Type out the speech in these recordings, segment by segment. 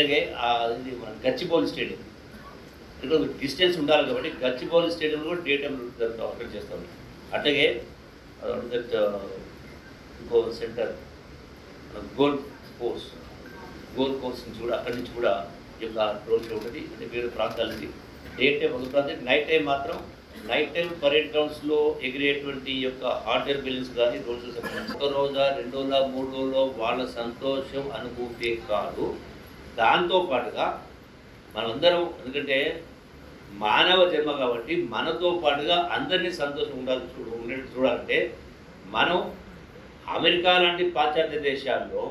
అట్లాగే ఇది మన గచ్చిబౌలి స్టేడియం ఇక్కడ డిస్టెన్స్ ఉండాలి కాబట్టి గచ్చిబౌలి స్టేడియం కూడా డే టైం ఆపరేట్ చేస్తాం. అట్లాగే ఇంకో సెంటర్ గోల్డ్ కోర్స్ నుంచి కూడా అక్కడి నుంచి కూడా ఈ యొక్క డ్రోన్ షో ఉంటుంది. అంటే వేరే ప్రాంతాల నుంచి డే టైం ఒక ప్రాంతం, నైట్ టైం మాత్రం నైట్ టైం పరేడ్ గ్రౌండ్స్లో ఎగిరేటువంటి యొక్క హాట్ ఎయిర్ బెలూన్స్ కానీ డ్రోన్ షోస్ ఒక రోజా 2 రోజుల 3 రోజుల్లో వాళ్ళ సంతోషం అనుభూతి కాదు. దాంతోపాటుగా మనందరం, ఎందుకంటే మానవ జన్మ కాబట్టి మనతో పాటుగా అందరినీ సంతోషం ఉండేట్టు చూడాలంటే మనం అమెరికా లాంటి పాశ్చాత్య దేశాల్లో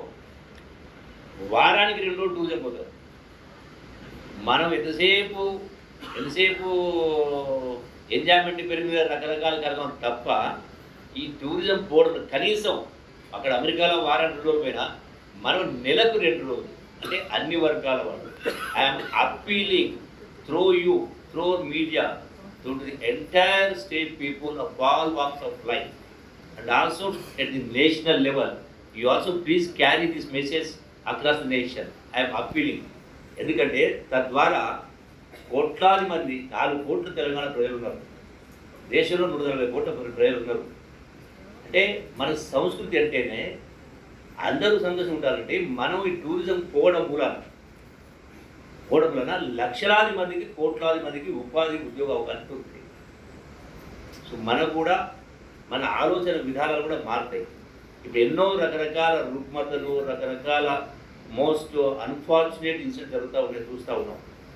వారానికి 2 రోజులు టూరిజం పోతాం. మనం ఎంతసేపు ఎంజాయ్మెంట్ పేరు మీద రకరకాల కలగం తప్ప ఈ టూరిజం పోవడం కనీసం అక్కడ అమెరికాలో వారానికి 2 రోజులు పోయినా మనం నెలకు 2 రోజులు, అంటే అన్ని వర్గాల వాళ్ళు. I'm appealing through media to the entire state people of all walks of life and also at the national level you also please carry this message across the nation. I am appealing. ఎందుకంటే తద్వారా కోట్లాది మంది 4 కోట్ల తెలంగాణ ప్రజలు ఉన్నారు, దేశంలో 140 కోట్ల ప్రజలు ఉన్నారు. అంటే మన సంస్కృతి అంటేనే అందరూ సంతోషం ఉంటారంటే మనం ఈ టూరిజం పోవడం వలన లక్షలాది మందికి కోట్లాది మందికి ఉపాధి ఉద్యోగ అవకాశం ఉంటుంది. సో మనకు కూడా మన ఆలోచన విధానాలు కూడా మారుతాయి. ఇప్పుడు ఎన్నో రకరకాల రుగ్మతలు, రకరకాల మోస్ట్ అన్ఫార్చునేట్ ఇన్సిడెంట్ జరుగుతూ ఉన్నాయి, చూస్తూ ఉన్నాం.